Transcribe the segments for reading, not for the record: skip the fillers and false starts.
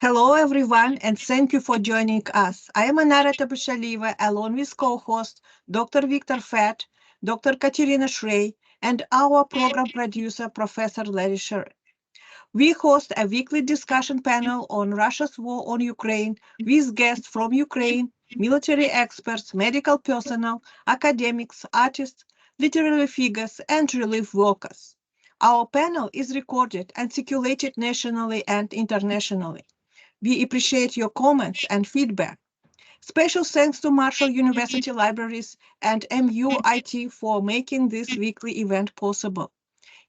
Hello, everyone, and thank you for joining us. I am Marina Oberlander, along with co-host Dr. Victor Fett, Dr. Katerina Shrey, and our program producer, Professor Larry Sher. We host a weekly discussion panel on Russia's war on Ukraine with guests from Ukraine, military experts, medical personnel, academics, artists, literary figures, and relief workers. Our panel is recorded and circulated nationally and internationally. We appreciate your comments and feedback. Special thanks to Marshall University Libraries and MUIT for making this weekly event possible.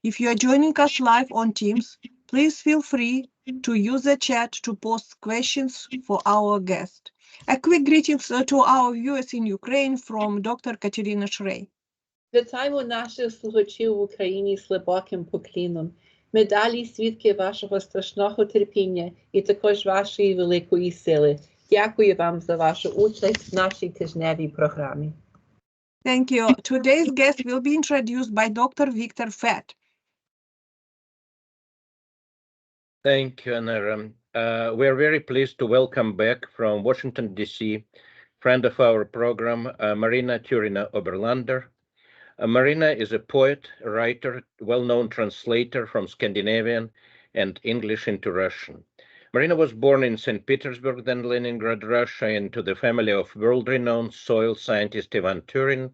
If you are joining us live on Teams, please feel free to use the chat to post questions for our guest. A quick greetings to our viewers in Ukraine from Dr. Katerina Shrey. Вітаємо наших слухачів в Україні з глибоким покліном. Ми далі свідки вашого страшного терпіння і також вашої великої сили. Дякую вам за вашу участь в нашій тижневій програмі. Thank you. Today's guest will be introduced by Dr. Victor Fett. Thank you, Anna. We're very pleased to welcome back from Washington, D.C., friend of our program, Marina Tyurina Oberlander. Marina is a poet, writer, well-known translator from Scandinavian and English into Russian. Marina was born in St. Petersburg, then Leningrad, Russia, into the family of world-renowned soil scientist Ivan Tyurin.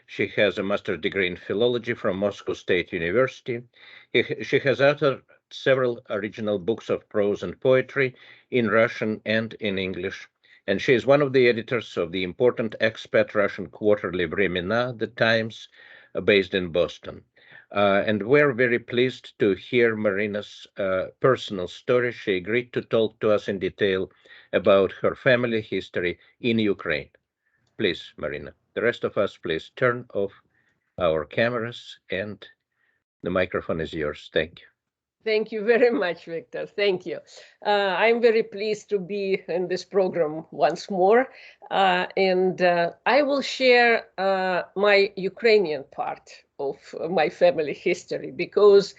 She has a master's degree in philology from Moscow State University. She has authored several original books of prose and poetry in Russian and in English. And she is one of the editors of the important expat Russian quarterly Vremena, The Times, based in Boston. And we're very pleased to hear Marina's personal story. She agreed to talk to us in detail about her family history in Ukraine. Please, Marina, the rest of us, please turn off our cameras and the microphone is yours. Thank you. Thank you very much, Victor. Thank you. I'm very pleased to be in this program once more. And I will share my Ukrainian part of my family history because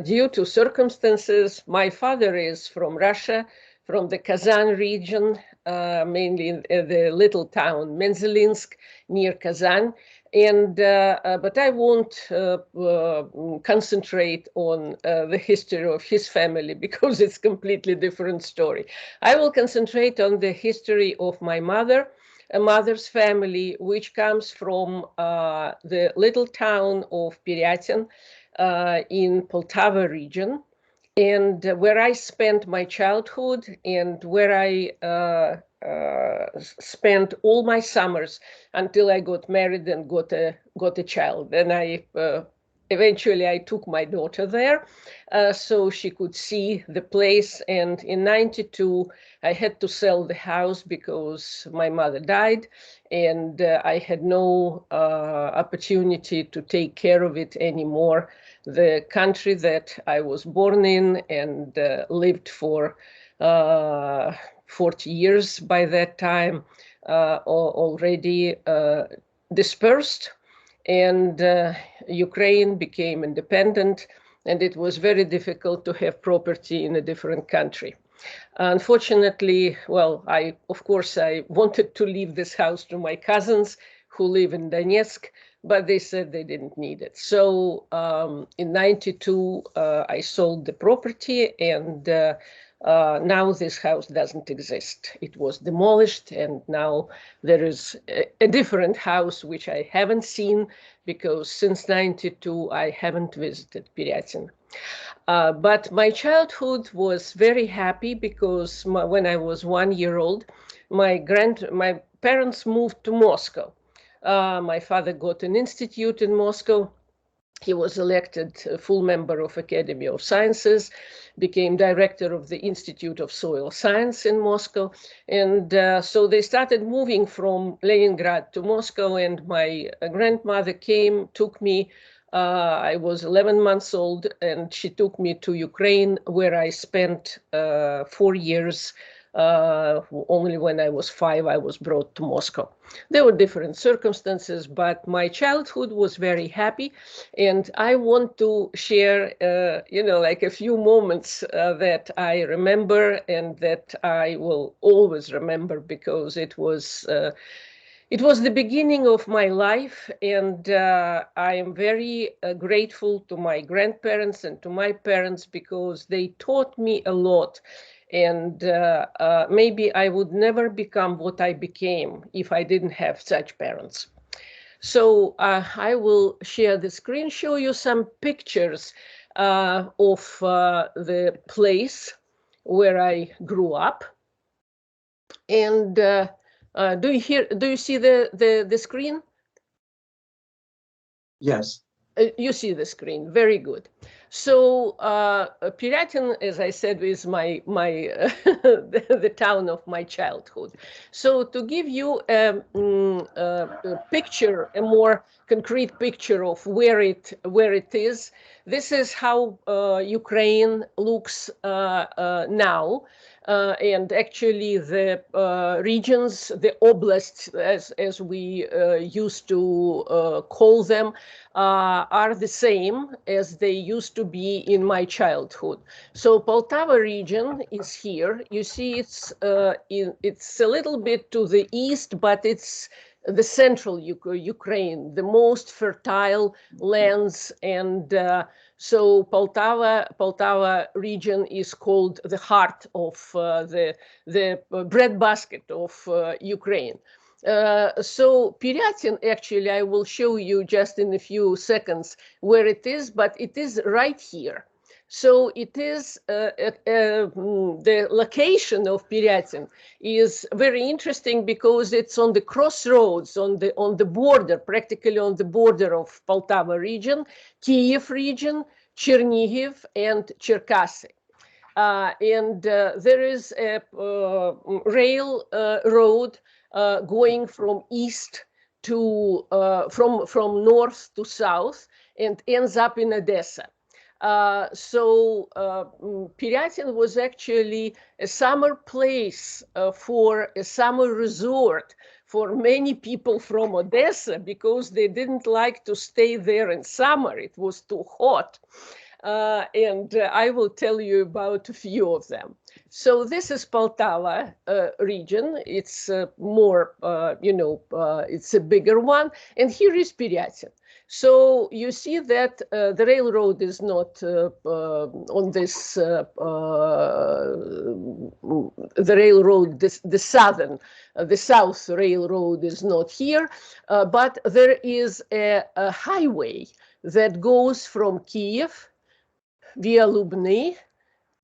due to circumstances, my father is from Russia, from the Kazan region, mainly in the little town Menzelinsk near Kazan. And but I won't concentrate on the history of his family because it's a completely different story. I will concentrate on the history of my mother's family, which comes from the little town of Pyryatin in Poltava region, and where I spent my childhood and where I spent all my summers until I got married and got a child. And I eventually took my daughter there so she could see the place. And in '92, I had to sell the house because my mother died, and I had no opportunity to take care of it anymore. The country that I was born in and lived for 40 years by that time already dispersed, and Ukraine became independent, and it was very difficult to have property in a different country. Unfortunately, well, of course I wanted to leave this house to my cousins who live in Donetsk, but they said they didn't need it. So in '92, I sold the property, and now this house doesn't exist. It was demolished, and now there is a different house, which I haven't seen because since '92, I haven't visited Pyryatin. But my childhood was very happy because when I was 1 year old, my parents moved to Moscow. My father got an institute in Moscow. He was elected a full member of Academy of Sciences, became director of the Institute of Soil Science in Moscow. And so they started moving from Leningrad to Moscow, and my grandmother took me. I was 11 months old, and she took me to Ukraine, where I spent 4 years Only when I was 5, I was brought to Moscow. There were different circumstances, but my childhood was very happy. And I want to share, like a few moments that I remember and that I will always remember, because it was the beginning of my life, and I am very grateful to my grandparents and to my parents, because they taught me a lot. And maybe I would never become what I became if I didn't have such parents. So I will share the screen, show you some pictures of the place where I grew up. And do you see the screen? Yes. You see the screen. Very good. So Piratin, as I said, is my the town of my childhood. So to give you a picture, a more concrete picture of where it is, this is how Ukraine looks now. And actually the regions, the oblasts, as we used to call them, are the same as they used to be in my childhood. So Poltava region is here. You see it's a little bit to the east, but it's the central Ukraine, the most fertile lands. And so Poltava region is called the heart of the breadbasket of Ukraine. So Piratin, actually, I will show you just in a few seconds where it is, but it is right here. So it is the location of Piratin is very interesting, because it's on the crossroads, on the border, practically on the border of Poltava region, Kiev region, Chernihiv, and Cherkasy. And there is a railroad going from east to from north to south, and ends up in Odessa. So Piratin was actually a summer place for a summer resort for many people from Odessa, because they didn't like to stay there in summer. It was too hot. And I will tell you about a few of them. So this is Poltava region. It's more, it's a bigger one. And here is Piratin. So you see that the railroad is not on this, the railroad, the south railroad is not here, but there is a highway that goes from Kiev via Lubny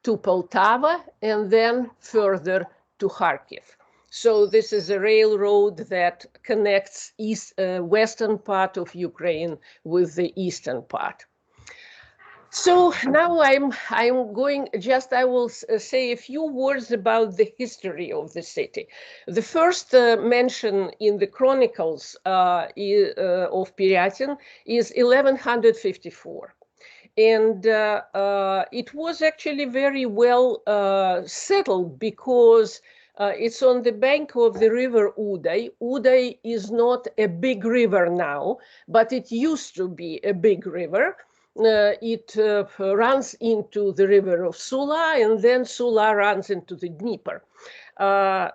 to Poltava, and then further to Kharkiv. So this is a railroad that connects western part of Ukraine with the eastern part. So now I'm going, I will say a few words about the history of the city. The first mention in the chronicles of Piratin is 1154. And it was actually very well settled, because it's on the bank of the river Uday. Uday is not a big river now, but it used to be a big river. It runs into the river of Sula, and then Sula runs into the Dnieper.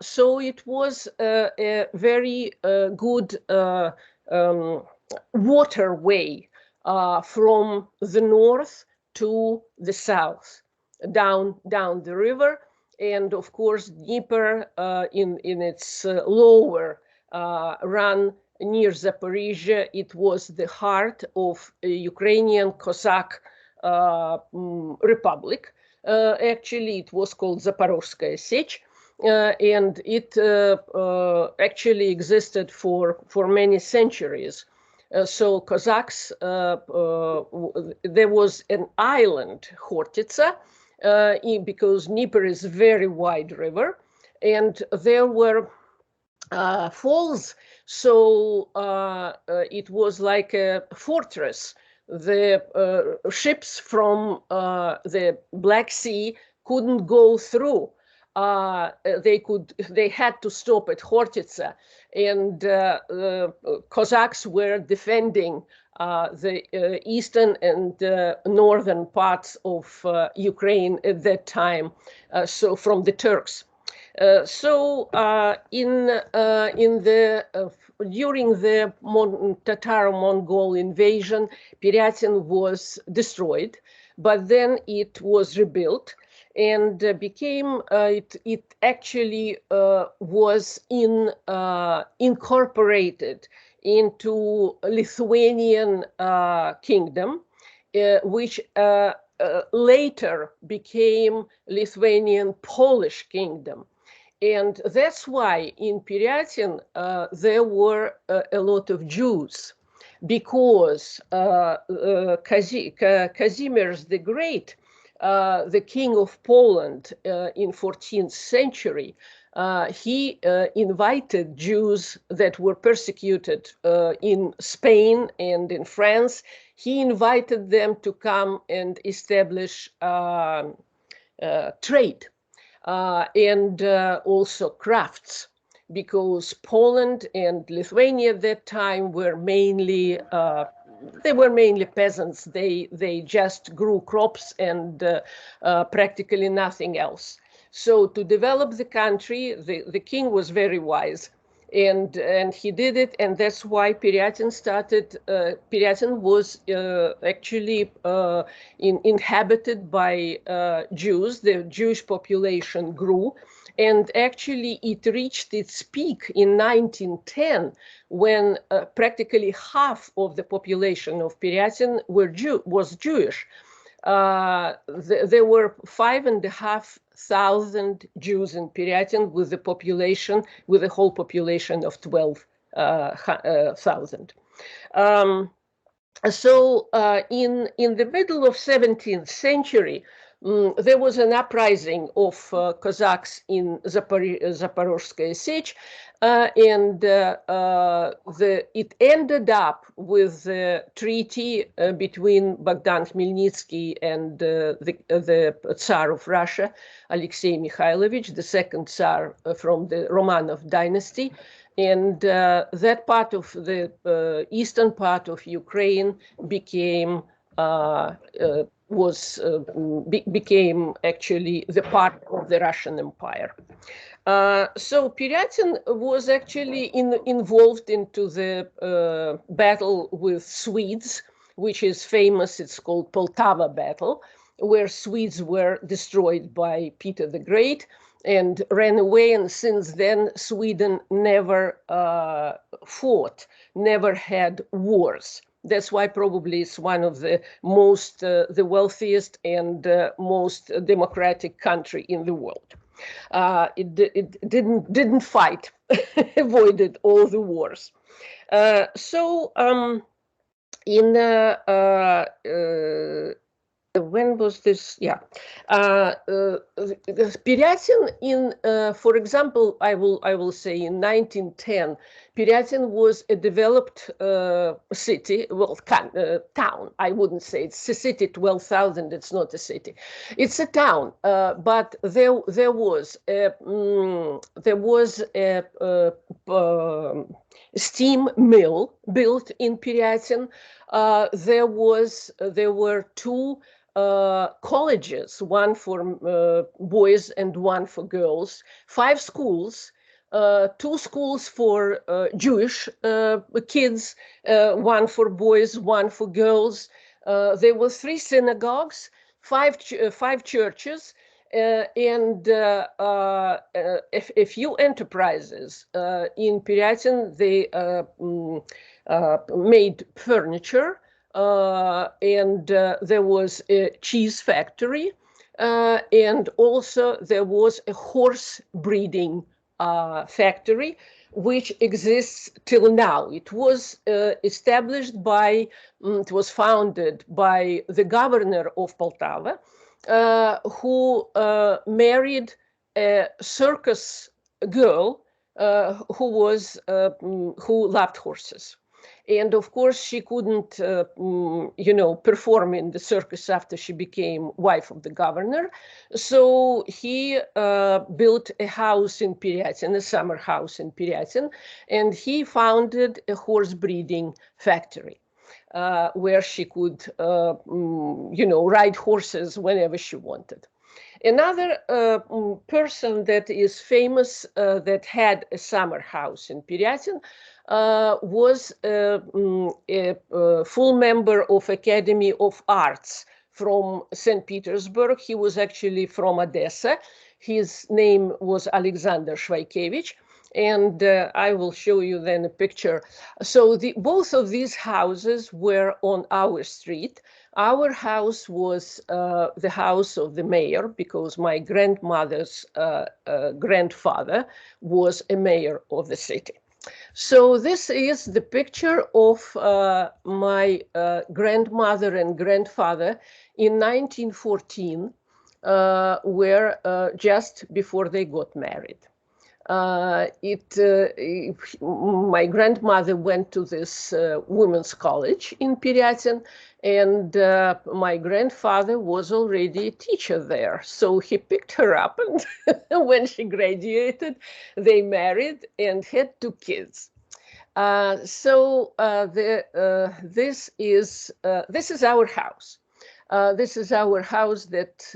So it was a very good waterway from the north to the south, down the river. And of course, Dnieper in its lower run near Zaporizhia, it was the heart of a Ukrainian Cossack republic. Actually, it was called Zaporozhskaya Sech. And it actually existed for many centuries. So Cossacks, there was an island, Khortitsa, because Dnieper is a very wide river, and there were falls. So it was like a fortress. The ships from the Black Sea couldn't go through. they had to stop at Khortytsa, and Cossacks were defending the eastern and northern parts of Ukraine at that time, so from the Turks. During the Tatar-Mongol invasion, Pyatyn was destroyed, but then it was rebuilt and became it actually was incorporated into Lithuanian kingdom, which later became Lithuanian Polish kingdom. And that's why in Pyatyn there were a lot of Jews, because Kazimierz the Great, the king of Poland in 14th century, he invited Jews that were persecuted in Spain and in France. He invited them to come and establish trade and also crafts, because Poland and Lithuania at that time were mainly peasants. They just grew crops and practically nothing else. So to develop the country, the king was very wise, and he did it, and that's why Pyatyn started. Pyatyn was actually inhabited by Jews. The Jewish population grew, and actually it reached its peak in 1910, when practically half of the population of Pyatyn was Jewish. There were 5,500 Jews in Pyatyn, with the whole population of 12,000. In the middle of 17th century, there was an uprising of Cossacks in Zaporozhskaya Sich, and it ended up with the treaty between Bogdan Khmelnytsky and the Tsar of Russia, Alexei Mikhailovich, the second Tsar from the Romanov dynasty. And that part of the eastern part of Ukraine became actually the part of the Russian Empire. So Pyatyn was actually involved into the battle with Swedes, which is famous. It's called Poltava battle, where Swedes were destroyed by Peter the Great and ran away. And since then, Sweden never fought, never had wars. That's why probably it's one of the most, the wealthiest and most democratic country in the world. It didn't fight, avoided all the wars. When was this? Yeah, Pyatyn for example, I will say in 1910, Pyatyn was a developed city, well, town. I wouldn't say it's a city. 12,000. It's not a city. It's a town. But there was a steam mill built in Pyatyn. There were two colleges, one for boys and one for girls, 5 schools, 2 schools for Jewish kids, one for boys, one for girls. There were 3 synagogues, 5 churches, and a few enterprises. In Pyatyn, they made furniture, and there was a cheese factory, and also there was a horse breeding factory, which exists till now. It was established by, it was founded by the governor of Poltava, who married a circus girl who loved horses. And of course, she couldn't, perform in the circus after she became wife of the governor. So he built a house in Pyatyn, a summer house in Pyatyn, and he founded a horse breeding factory where she could, ride horses whenever she wanted. Another person that is famous that had a summer house in Pyatyn was a full member of Academy of Arts from St. Petersburg. He was actually from Odessa. His name was Alexander Shvaikevich. And I will show you then a picture. So both of these houses were on our street. Our house was the house of the mayor because my grandmother's grandfather was a mayor of the city. So this is the picture of my grandmother and grandfather in 1914, where just before they got married. My grandmother went to this women's college in Pyatyn, and my grandfather was already a teacher there. So he picked her up, and when she graduated, they married and had 2 kids. This is our house. This is our house that,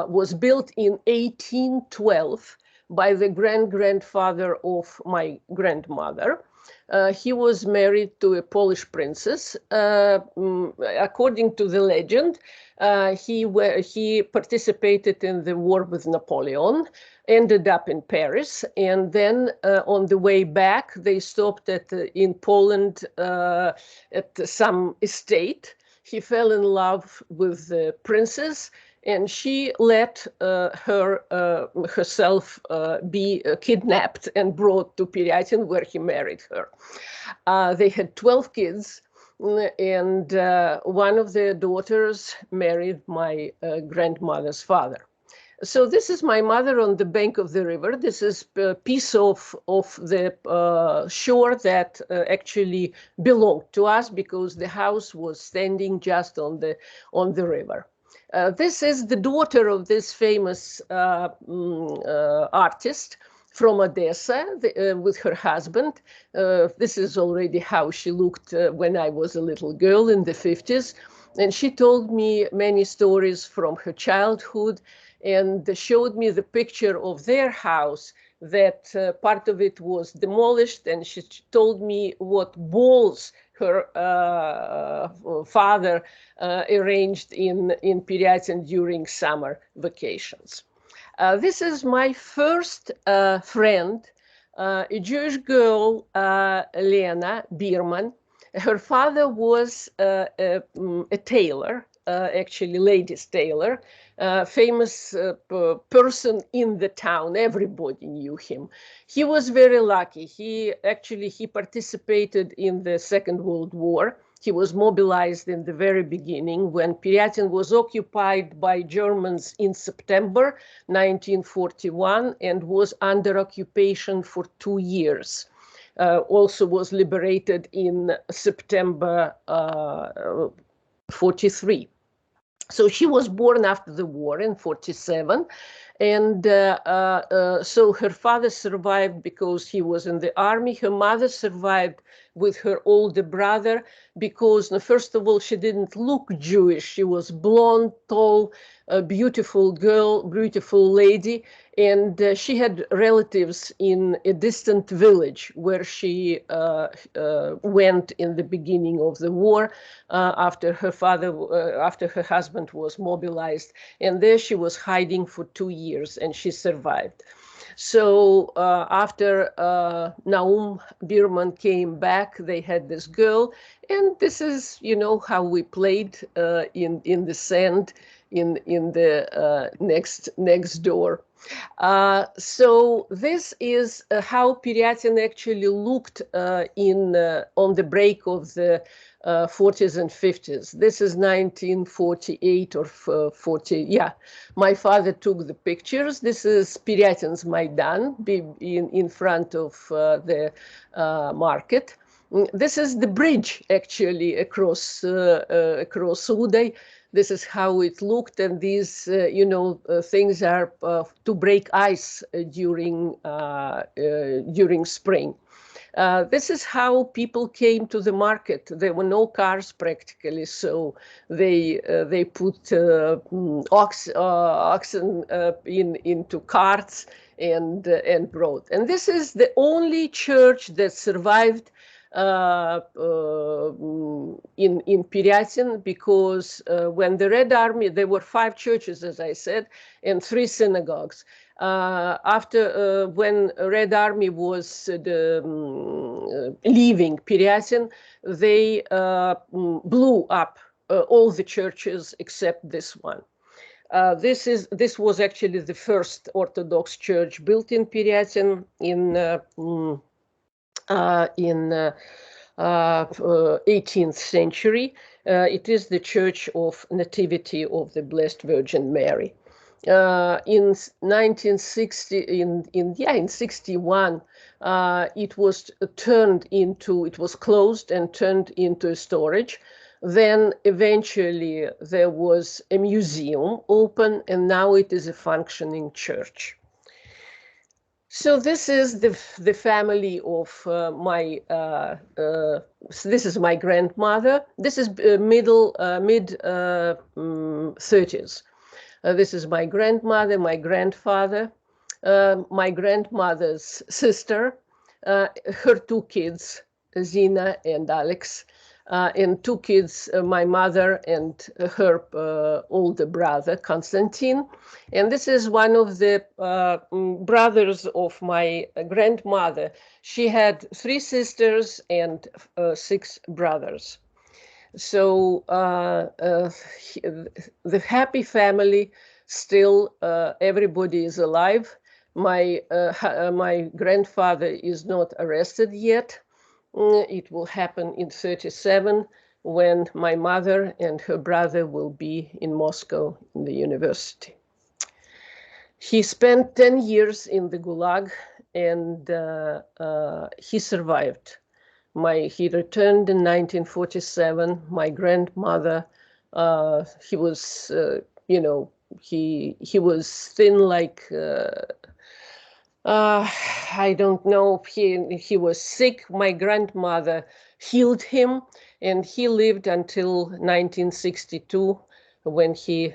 was built in 1812 by the great-grandfather of my grandmother. He was married to a Polish princess. According to the legend, he participated in the war with Napoleon, ended up in Paris, and then on the way back, they stopped in Poland at some estate. He fell in love with the princess, and she let herself be kidnapped and brought to Pyatyn, where he married her. They had 12 kids, and one of their daughters married my grandmother's father. So this is my mother on the bank of the river. This is a piece of the shore that actually belonged to us because the house was standing just on the river. This is the daughter of this famous artist from Odessa with her husband. This is already how she looked when I was a little girl in the 50s. And she told me many stories from her childhood and showed me the picture of their house, that part of it was demolished, and she told me what balls her father arranged in Pyatyn during summer vacations. This is my first friend, a Jewish girl, Lena Birman. Her father was a tailor, actually ladies' tailor, famous person in the town. Everybody knew him. He was very lucky. He participated in the Second World War. He was mobilized in the very beginning when Pyatyn was occupied by Germans in September 1941 and was under occupation for 2 years. Also was liberated in September 43. So she was born after the war in 47. And so her father survived because he was in the army. Her mother survived with her older brother because, first of all, she didn't look Jewish. She was blonde, tall, a beautiful girl, beautiful lady. And she had relatives in a distant village where she went in the beginning of the war after her husband was mobilized. And there she was hiding for 2 years, and she survived. So after Naum Birman came back, they had this girl, and this is, how we played in the sand in the next door. So this is how Pyatyn actually looked on the break of the 40s and 50s. This is 1948 or 40. Yeah, my father took the pictures. This is Pyatyn's Maidan in front of the market. This is the bridge actually across Uday. This is how it looked, and these things are to break ice during spring. This is how people came to the market. There were no cars practically, so they put oxen into carts and brought. And this is the only church that survived in Pyatyn, because when the Red Army, there were 5 churches, as I said, and 3 synagogues. After when Red Army was leaving Pyatyn, they blew up all the churches except this one. This was actually the first Orthodox church built in Pyatyn in 18th century. It is the Church of Nativity of the Blessed Virgin Mary. In 1960, in 61, it was closed and turned into a storage. Then eventually there was a museum open, and now it is a functioning church. So this is the family of my. This is my grandmother. This is mid 30s. This is my grandmother, my grandfather, my grandmother's sister, her 2 kids, Zina and Alex, and 2 kids, my mother and her older brother, Konstantin. And this is one of the brothers of my grandmother. She had 3 sisters and 6 brothers. So the happy family, still everybody is alive. My grandfather is not arrested yet. It will happen in 37, when my mother and her brother will be in Moscow in the university. He spent 10 years in the Gulag, and he survived. He returned in 1947. My grandmother, he was, he was thin like, I don't know, he was sick. My grandmother healed him, and he lived until 1962, when he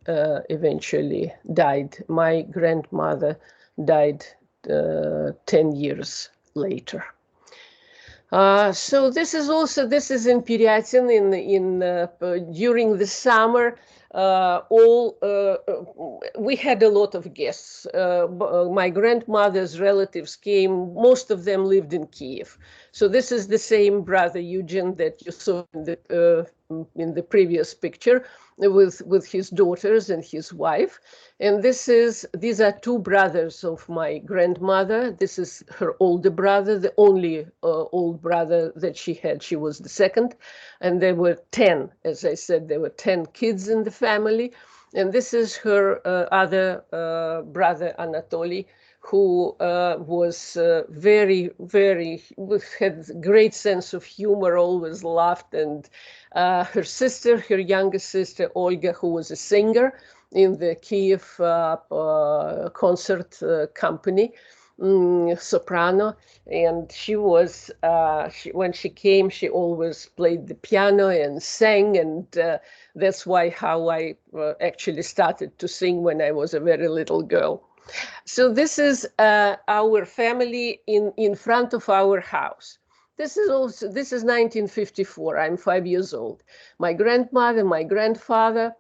eventually died. My grandmother died 10 years later. So this is in Pyatyn during the summer. We had a lot of guests. My grandmother's relatives came. Most of them lived in Kiev. So this is the same brother Eugene that you saw in the previous picture, with his daughters and his wife. And these are 2 brothers of my grandmother. This is her older brother, the only old brother that she had. She was the second. And there were 10, as I said, there were 10 kids in the family. And this is her other brother, Anatoly, who was had great sense of humor, always laughed. And her sister, her younger sister, Olga, who was a singer in the Kiev concert company, soprano, and she was, when she came, she always played the piano and sang, and that's how I actually started to sing when I was a very little girl. So this is our family in front of our house. This is 1954. I'm 5 years old. My grandmother, my grandfather,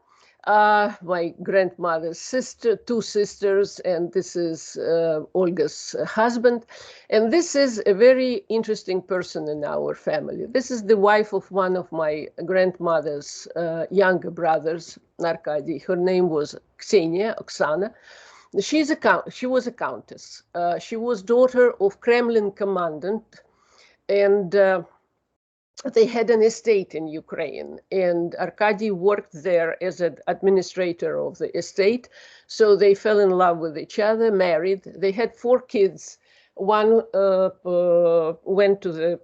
my grandmother's sister, 2 sisters, and this is Olga's husband. And this is a very interesting person in our family. This is the wife of one of my grandmother's younger brothers, Arkady. Her name was Ksenia, Oksana. She was a countess. She was daughter of Kremlin commandant, and they had an estate in Ukraine, and Arkady worked there as an administrator of the estate. So they fell in love with each other, married. They had 4 kids. One went to the,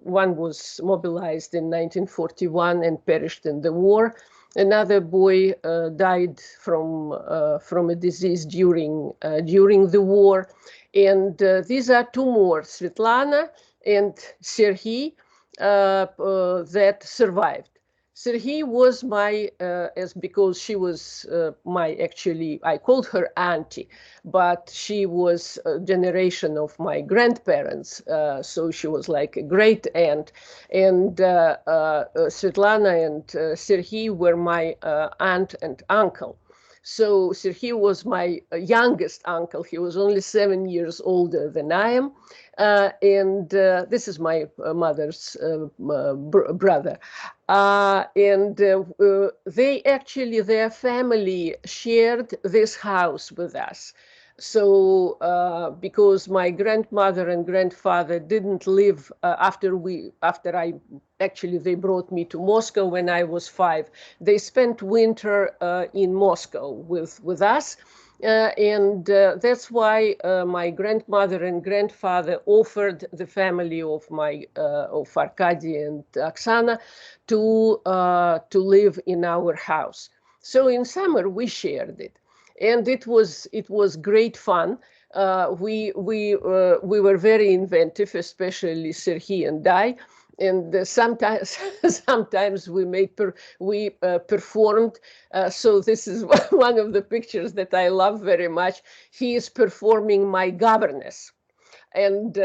one was mobilized in 1941 and perished in the war. Another boy died from a disease during the war. And these are two more, Svetlana and Serhiy, that survived. Serhiy was my, because she was actually, I called her auntie, but she was a generation of my grandparents, so she was like a great aunt. And Svetlana and Serhiy were my aunt and uncle. So Serhiy was my youngest uncle. He was only 7 years older than I am. And this is my mother's brother. And they actually, their family shared this house with us. So because my grandmother and grandfather didn't live after they brought me to Moscow when I was 5. They spent winter in Moscow with us. And that's why my grandmother and grandfather offered the family of of Arkady and Oksana to live in our house. So in summer we shared it, and it was great fun. We were very inventive, especially Serhiy and I. And sometimes we performed. So this is one of the pictures that I love very much. He is performing my governess. And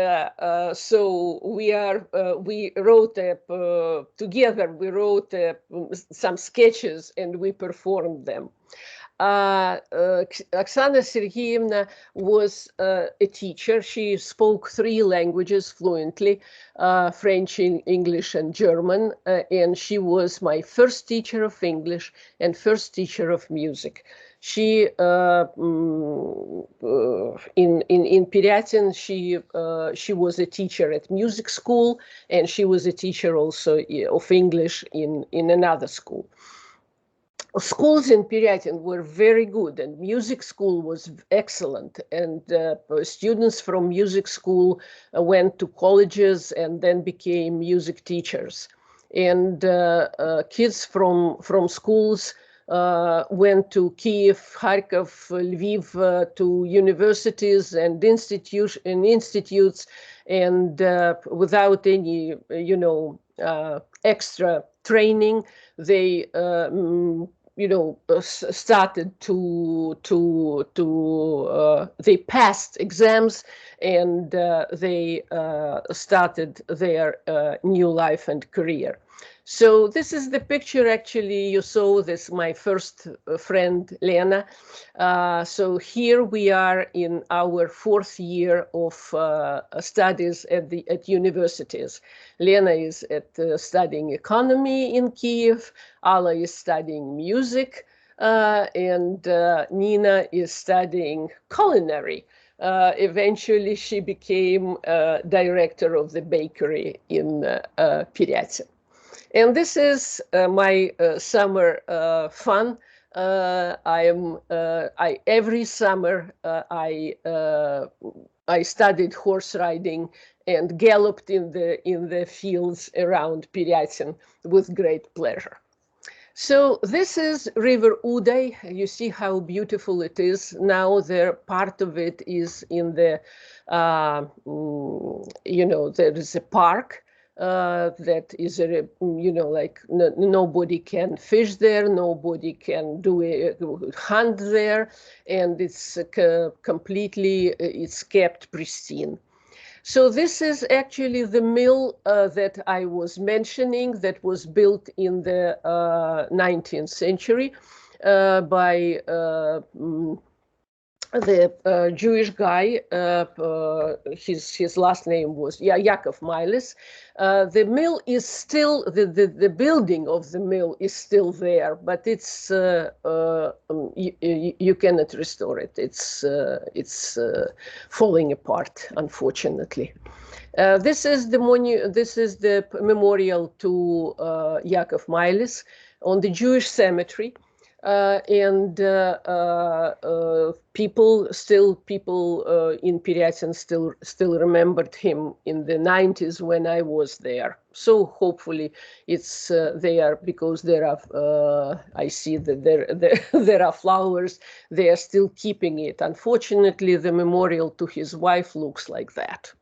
so we wrote together. We wrote some sketches and we performed them. Oksana Serhiyevna was a teacher. She spoke 3 languages fluently, French, English, and German. And she was my first teacher of English and first teacher of music. She, in Pyatyn, she was a teacher at music school, and she was a teacher also of English in another school. Schools in Pyatyn were very good, and music school was excellent. And students from music school went to colleges and then became music teachers. And kids from schools went to Kiev, Kharkov, Lviv, to universities and institutes, and without any, extra training, they started they passed exams, and they started their new life and career. So this is the picture, actually, you saw this, my first friend, Lena. So here we are in our 4th year of studies at universities. Lena is studying economy in Kiev, Alla is studying music, and Nina is studying culinary. Eventually, she became director of the bakery in Pyatyn. And this is my summer fun. Every summer I studied horse riding and galloped in the fields around Pyatyn with great pleasure. So this is River Uday. You see how beautiful it is. Now part of it is in the, there is a park. That is, nobody can fish there, nobody can do a hunt there, and it's completely, it's kept pristine. So this is actually the mill that I was mentioning, that was built in the 19th century by the Jewish guy. His last name was Yakov Miles. The mill is still, the building of the mill is still there, but it's you cannot restore it. It's falling apart, unfortunately. This is the memorial to Yakov Miles on the Jewish cemetery. and people in Peretin still remembered him in the 90s when I was there. So hopefully it's there, because there are I see that there are flowers. They are still keeping it. Unfortunately, the memorial to his wife looks like that.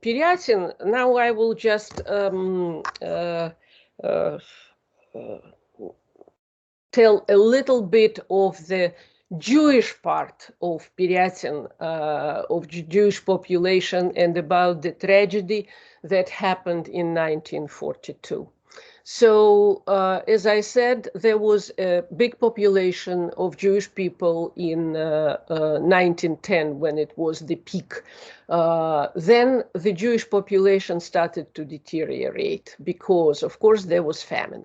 Peretin, now I will just tell a little bit of the Jewish part of Peretin, of Jewish population, and about the tragedy that happened in 1942. So, as I said, there was a big population of Jewish people in 1910 when it was the peak. Then the Jewish population started to deteriorate because, of course, there was famine.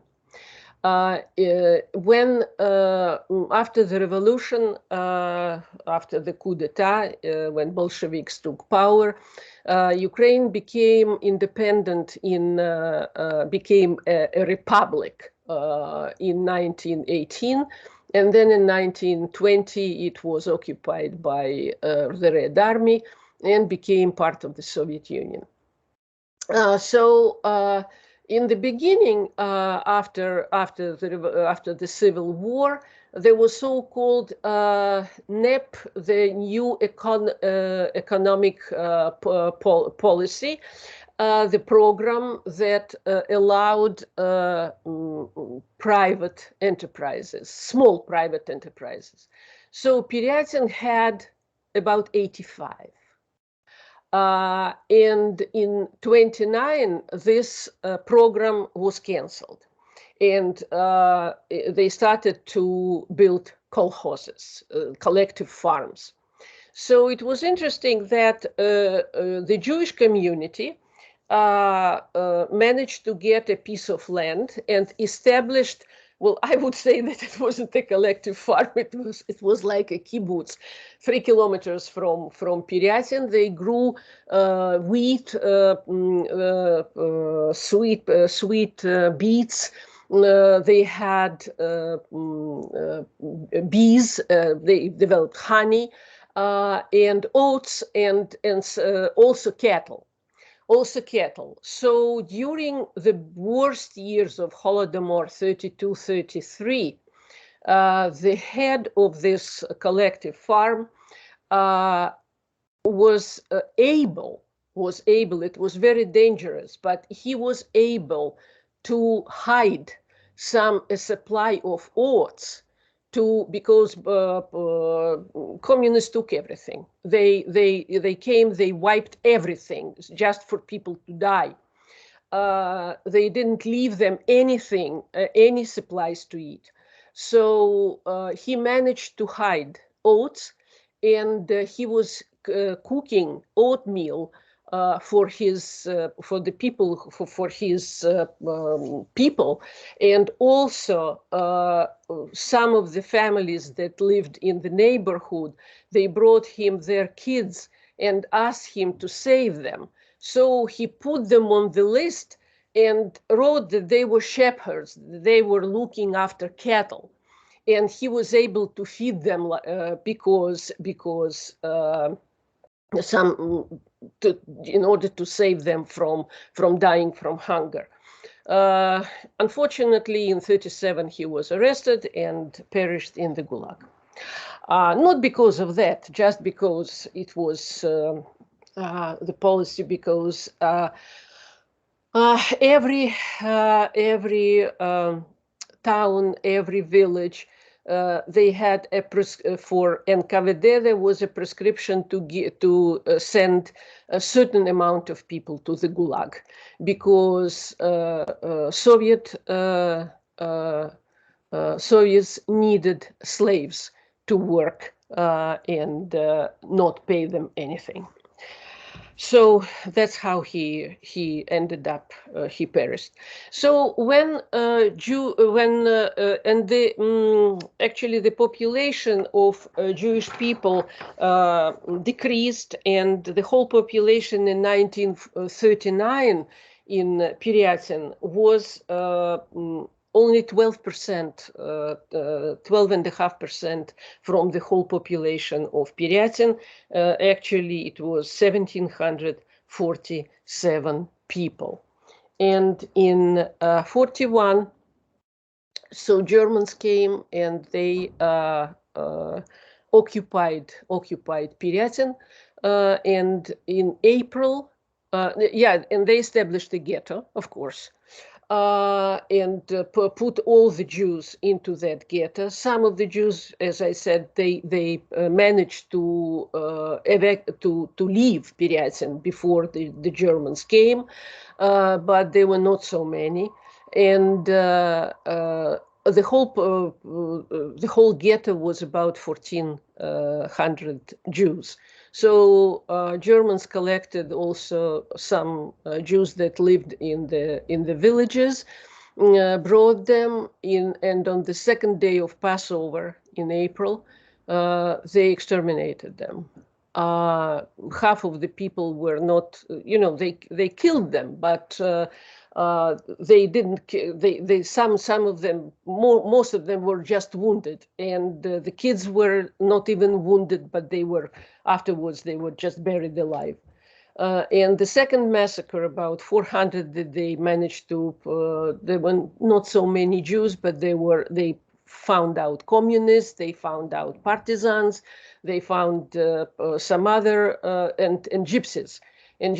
When after the revolution, after the coup d'etat, when Bolsheviks took power, Ukraine became independent became a republic in 1918, and then in 1920 it was occupied by the Red Army and became part of the Soviet Union. In the beginning, after the Civil War, there was so-called NEP, the New Economic Policy, the program that allowed private enterprises, small private enterprises. So Peretin had about 85. And in 29, this program was canceled, and they started to build kolkhozes, collective farms. So it was interesting that the Jewish community managed to get a piece of land and established. Well, I would say that it wasn't a collective farm. It was like a kibbutz, 3 kilometers from Peretin. They grew wheat, sweet beets. They had bees. They developed honey and oats, and also cattle. So during the worst years of Holodomor, 32-33, the head of this collective farm was able, it was very dangerous, but he was able to hide a supply of oats because communists took everything. They came, they wiped everything just for people to die. They didn't leave them anything, any supplies to eat. So he managed to hide oats, and he was cooking oatmeal for his people, and also some of the families that lived in the neighborhood, they brought him their kids and asked him to save them. So he put them on the list and wrote that they were shepherds, they were looking after cattle, and he was able to feed them because in order to save them from dying from hunger. Unfortunately, in 1937, he was arrested and perished in the Gulag. Not because of that, just because it was the policy, because every town, every village, they had for NKVD, there was a prescription to send a certain amount of people to the Gulag, because Soviets needed slaves to work and not pay them anything. So that's how he ended up. He perished. So when actually the population of Jewish people decreased, and the whole population in 1939 in Peretin was only 12%, 12.5% from the whole population of Pyriatin. Actually, it was 1,747 people. And in 41, so Germans came and they occupied Pyriatin, and in April, and they established a ghetto, of course, and put all the Jews into that ghetto. Some of the Jews, as I said, they managed to leave Pyriatin before the Germans came, but there were not so many, and the whole ghetto was about 1,400 Jews. So Germans collected also some Jews that lived in the villages, brought them in, and on the second day of Passover in April, they exterminated them. Half of the people were not, they killed them, but they didn't. Some of them, most of them were just wounded, and the kids were not even wounded, but afterwards they were just buried alive. And the second massacre, about 400, that they managed to. There were not so many Jews, but they found out communists, they found out partisans, they found some other and gypsies. And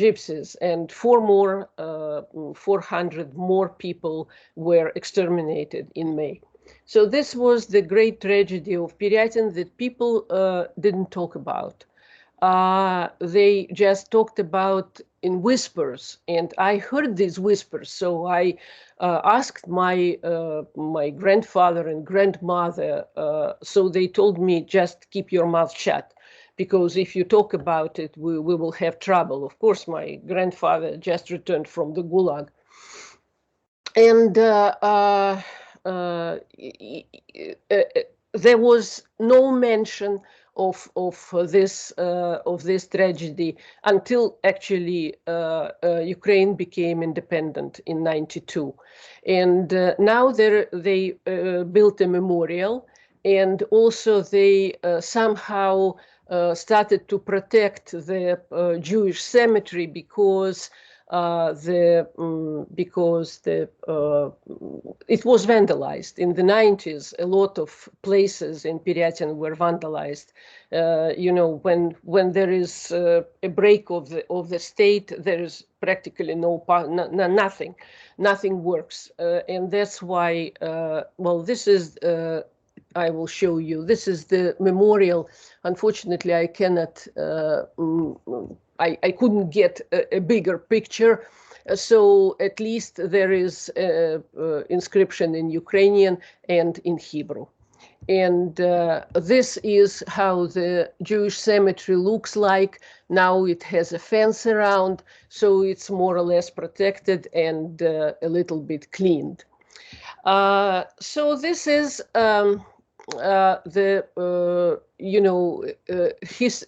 400 more people were exterminated in May. So this was the great tragedy of Pyriatin that people didn't talk about. They just talked about in whispers, and I heard these whispers. So I asked my grandfather and grandmother. So they told me, just keep your mouth shut, because if you talk about it, we will have trouble. Of course, my grandfather just returned from the Gulag. And there was no mention of this tragedy until actually Ukraine became independent in '92. And now they built a memorial, and also they somehow started to protect the Jewish cemetery because it was vandalized in the 90s. A lot of places in Pyriatin were vandalized. When there is a break of the state, there is practically nothing works, and that's why. This is. I will show you. This is the memorial. Unfortunately, I cannot. I couldn't get a bigger picture, so at least there is inscription in Ukrainian and in Hebrew. And this is how the Jewish cemetery looks like. Now it has a fence around, so it's more or less protected and a little bit cleaned. So this is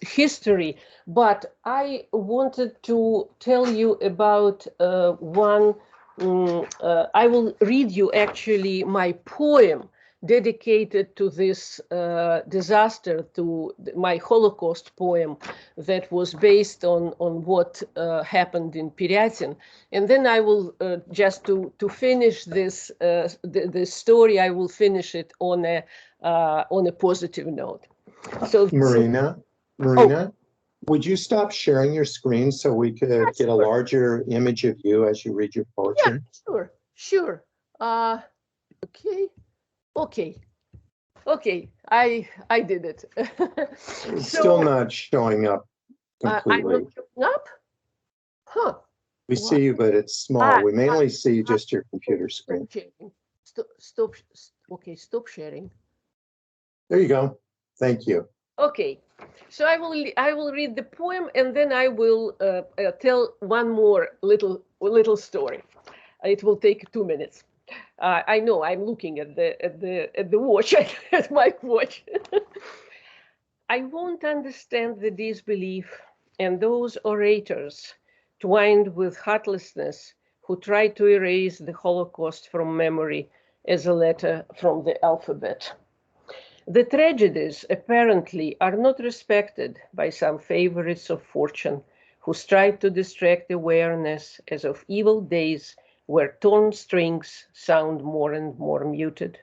history, but I wanted to tell you about one. I will read you actually my poem dedicated to this disaster, to my Holocaust poem that was based on what happened in Pyriatin. And then I will, just to finish this story, I will finish it on a positive note. So Marina, would you stop sharing your screen so we could get a larger image of you as you read your poetry? Yeah, sure. Okay, I did it. It's still not showing up completely. I'm not showing up? Huh. We see you, but it's small. We mainly see just your computer screen. Stop sharing. There you go. Thank you. Okay, so I will read the poem, and then I will tell one more little story. It will take 2 minutes. I know I'm looking at the watch, at my watch. I won't understand the disbelief and those orators twined with heartlessness who try to erase the Holocaust from memory as a letter from the alphabet. The tragedies apparently are not respected by some favorites of fortune who strive to distract awareness as of evil days where torn strings sound more and more muted.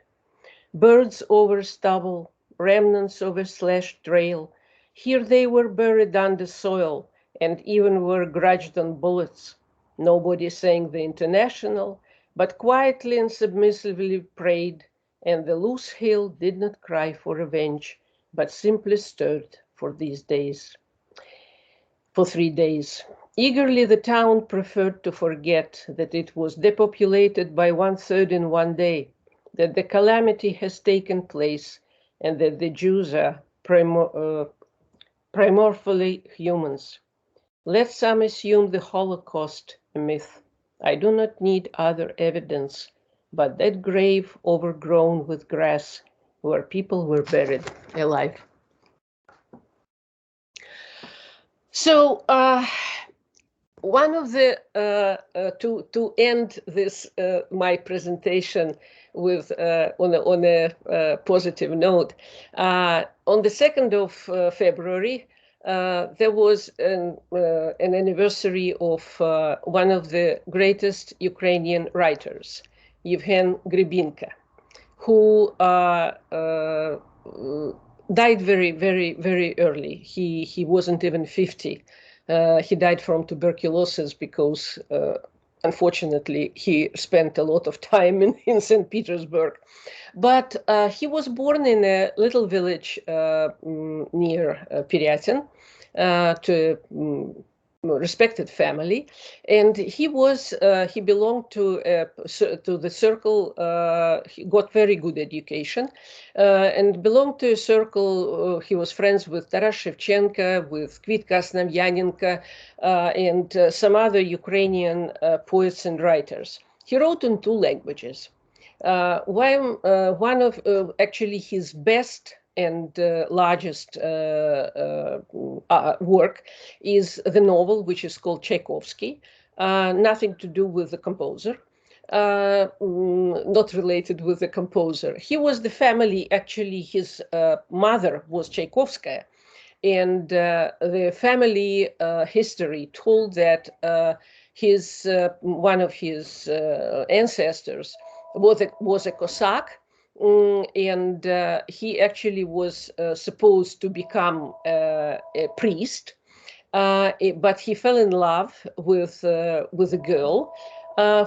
Birds over stubble, remnants of a slashed trail, here they were buried under soil and even were grudged on bullets. Nobody sang the International, but quietly and submissively prayed, and the loose hill did not cry for revenge, but simply stirred for these days. For 3 days. Eagerly the town preferred to forget that it was depopulated by 1/3 in one day, that the calamity has taken place, and that the Jews are primordially humans. Let some assume the Holocaust a myth. I do not need other evidence, but that grave overgrown with grass where people were buried alive. So one of the to end this my presentation with on a positive note, on the 2nd of February there was an anniversary of one of the greatest Ukrainian writers, Yevhen Grybinko, who died very early. He wasn't even 50. He died from tuberculosis because, unfortunately, he spent a lot of time in St. Petersburg. But he was born in a little village near Pyatyn to a respected family, and he belonged to the circle. He got very good education, and belonged to a circle. He was friends with Taras Shevchenko, with Kvitka Snamyanenko, and some other Ukrainian poets and writers. He wrote in 2 languages. One of actually his best and largest work is the novel, which is called Tchaikovsky, nothing to do with the composer, not related with the composer. He was the family, actually his mother was Tchaikovskaya, and the family history told that one of his ancestors was a Cossack, and he actually was supposed to become a priest, but he fell in love with a girl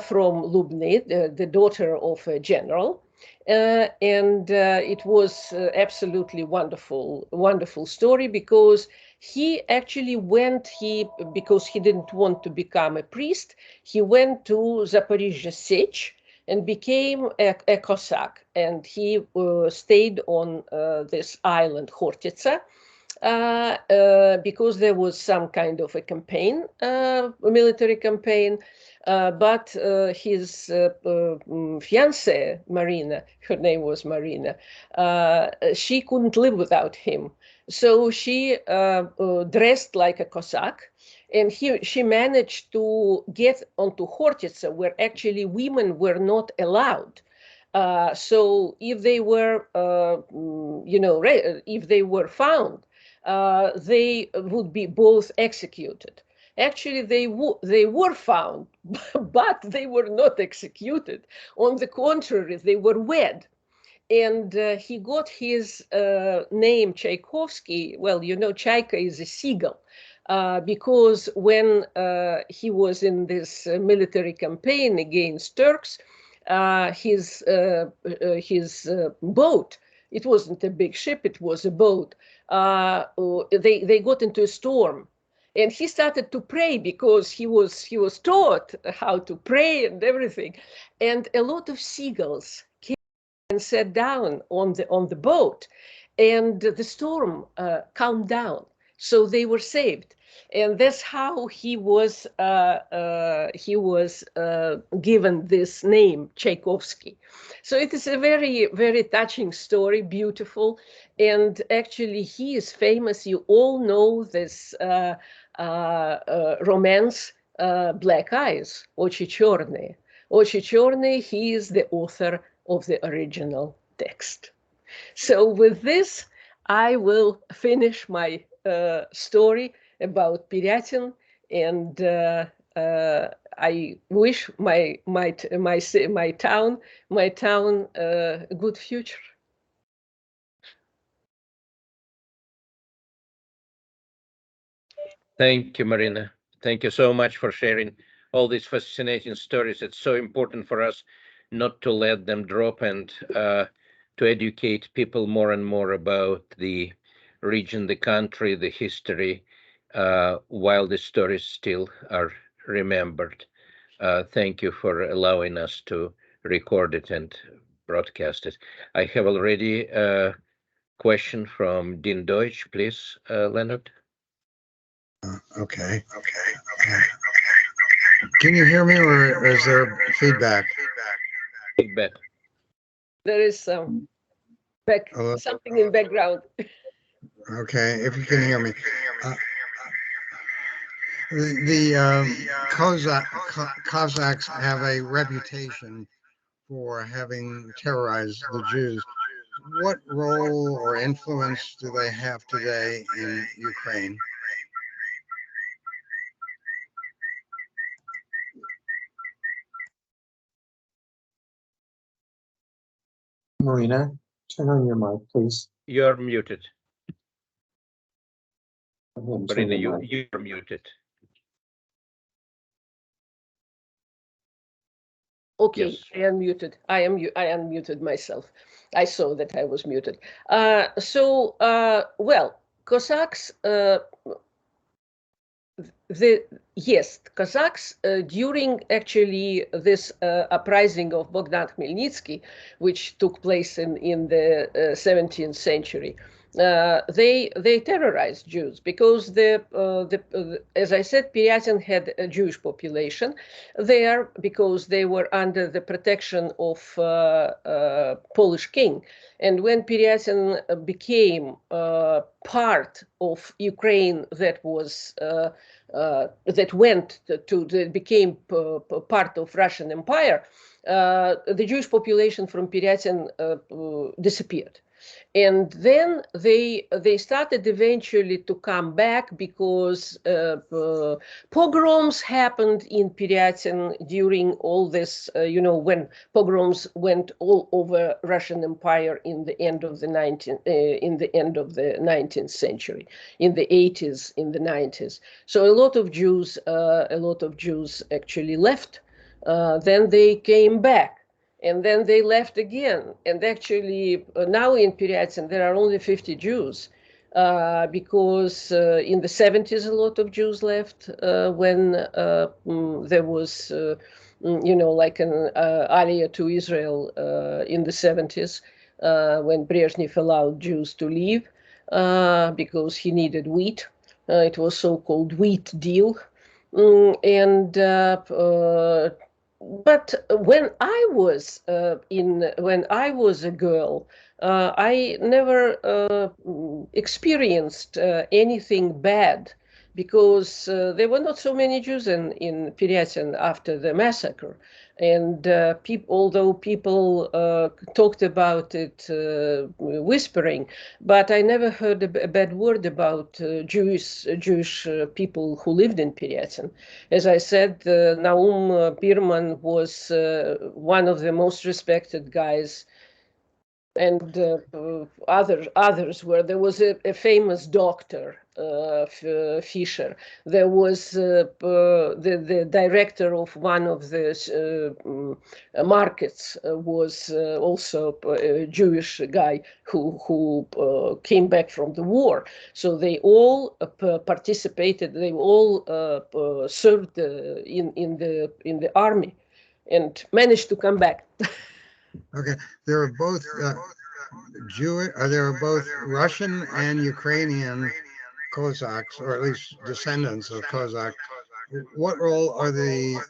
from Lubny, the daughter of a general, and it was absolutely wonderful story, because he actually because he didn't want to become a priest, he went to Zaporizhzhia Sech and became a Cossack, and he stayed on this island, Khortytsa, because there was some kind of a campaign, a military campaign, but his fiancée, Marina, her name was Marina, she couldn't live without him. So she dressed like a Cossack, and she managed to get onto Khortytsa, where actually women were not allowed. So if they were, if they were found, they would be both executed. Actually, they were found, but they were not executed. On the contrary, they were wed. And he got his name Tchaikovsky. Well, Chaika is a seagull, because when he was in this military campaign against Turks, his boat, it wasn't a big ship, it was a boat, they got into a storm. And he started to pray, because he was taught how to pray and everything. And a lot of seagulls came and sat down on the boat, and the storm calmed down, so they were saved. And that's how he was given this name, Tchaikovsky. So it is a very touching story, beautiful, and actually he is famous. You all know this romance, Black Eyes, Ochi Chorny. Ochi Chorny, he is the author of the original text. So with this, I will finish my story about Piryatin, and I wish my town a good future. Thank you, Marina. Thank you so much for sharing all these fascinating stories. It's so important for us not to let them drop and to educate people more and more about the region, the country, the history, while the stories still are remembered. Thank you for allowing us to record it and broadcast it. I have already a question from Dean Deutsch, please, Leonard. Okay. Can you hear me, or is there feedback? Feedback. There is something in background. Okay, if you can hear me. The Cossacks have a reputation for having terrorized the Jews. What role or influence do they have today in Ukraine? Marina, turn on your mic, please. You're muted. Marina, you're muted. Okay, Yes. I unmuted. I unmuted myself. I saw that I was muted. Well, Cossacks. Cossacks during actually this uprising of Bogdan Khmelnytsky, which took place in the 17th century, they terrorized Jews because as I said, Piryatin had a Jewish population there because they were under the protection of Polish king. And when Piryatin became part of Ukraine that was became part of Russian Empire, the Jewish population from Piryatin disappeared. And then they started eventually to come back because pogroms happened in Piryatin during all this, when pogroms went all over Russian Empire in the end of the 19th century, in the 80s, in the 90s. So a lot of Jews actually left. Then they came back. And then they left again. And actually, now in Piryatin, there are only 50 Jews because in the 70s, a lot of Jews left when there was, like an aliyah to Israel in the 70s when Brezhnev allowed Jews to leave because he needed wheat. It was so-called wheat deal. But when I was a girl, I never experienced anything bad because there were not so many Jews in Piryatin after the massacre. And although people talked about it whispering, but I never heard a bad word about Jewish people who lived in Piryatin. As I said, Naum Birman was one of the most respected guys, and others were. There was a famous doctor, Fisher. There was the director of one of the markets was also a Jewish guy who came back from the war. So they all participated. They all served in the army, and managed to come back. Okay, there are both Jewish. There are both Russian and Ukrainian Cossacks, or at least descendants of Cossacks. What role are the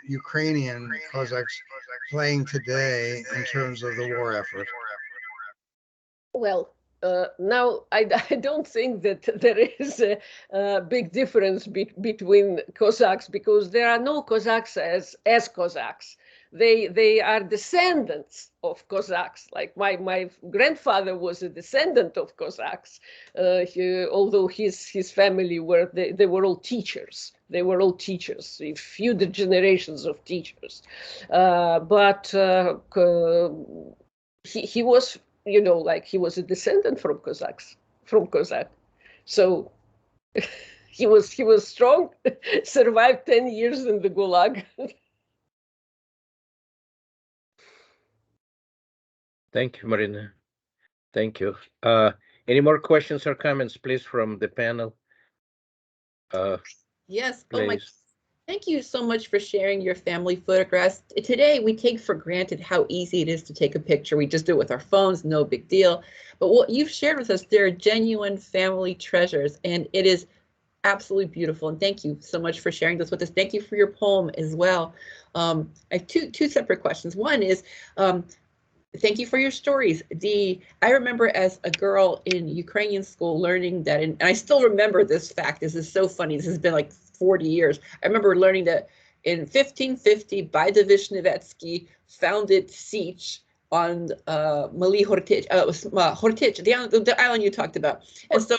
Ukrainian Cossacks playing today in terms of the war effort? Well, now I don't think that there is a big difference between Cossacks because there are no Cossacks as Cossacks. they are descendants of Cossacks. Like my grandfather was a descendant of Cossacks, although his family they were all teachers. They were all teachers, a few generations of teachers. But he was, like he was a descendant from Cossacks, from Cossack. So he was strong, survived 10 years in the Gulag. Thank you, Marina. Thank you. Any more questions or comments, please, from the panel? Yes. Please. Oh my. Thank you so much for sharing your family photographs. Today, we take for granted how easy it is to take a picture. We just do it with our phones, no big deal. But what you've shared with us, they're genuine family treasures, and it is absolutely beautiful. And thank you so much for sharing this with us. Thank you for your poem as well. I have two separate questions. One is, thank you for your stories. I remember as a girl in Ukrainian school learning that, and I still remember this fact. This is so funny. This has been like 40 years. I remember learning that in 1550, Baida Vishnevetsky founded Sich on Mali Hortich, the island you talked about. And so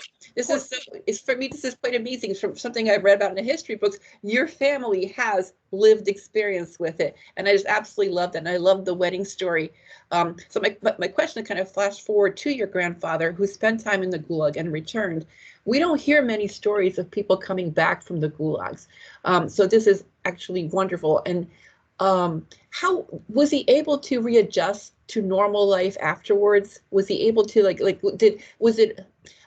for me, this is quite amazing. From something I've read about in the history books, your family has lived experience with it. And I just absolutely love that. And I love the wedding story. So my question kind of flashed forward to your grandfather who spent time in the Gulag and returned. We don't hear many stories of people coming back from the gulags. So this is actually wonderful. And how was he able to readjust to normal life afterwards? Was he able to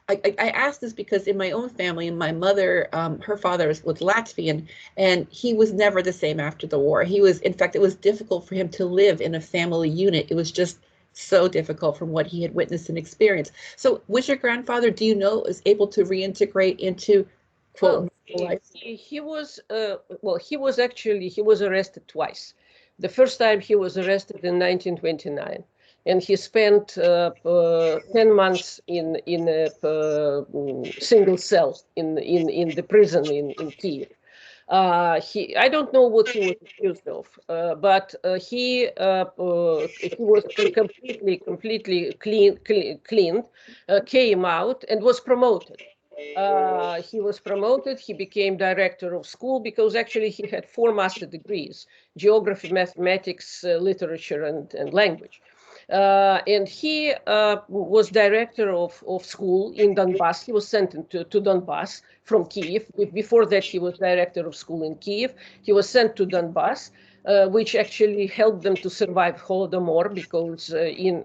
I asked this because in my own family, and my mother, her father was Latvian, and he was never the same after the war. In fact, it was difficult for him to live in a family unit. It was just so difficult from what he had witnessed and experienced. So was your grandfather, do you know, was able to reintegrate into quote life? He was arrested twice. The first time he was arrested in 1929, and he spent 10 months in a single cell in the prison in Kyiv. I don't know what he was accused of, but he was completely cleaned, came out and was promoted. He was promoted. He became director of school because actually he had 4 master degrees: geography, mathematics, literature, and language. And he was director of school in Donbass. He was sent to Donbass from Kyiv. Before that, he was director of school in Kyiv. He was sent to Donbass, which actually helped them to survive Holodomor, because in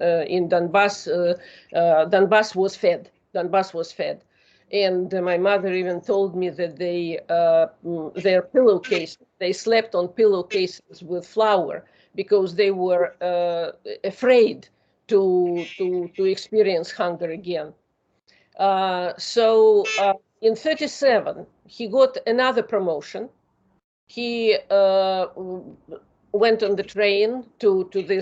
Donbass, Donbass was fed. Donbass was fed. And my mother even told me that their pillowcases, they slept on pillowcases with flour because they were afraid to experience hunger again. So in 1937, he got another promotion. He went on the train to the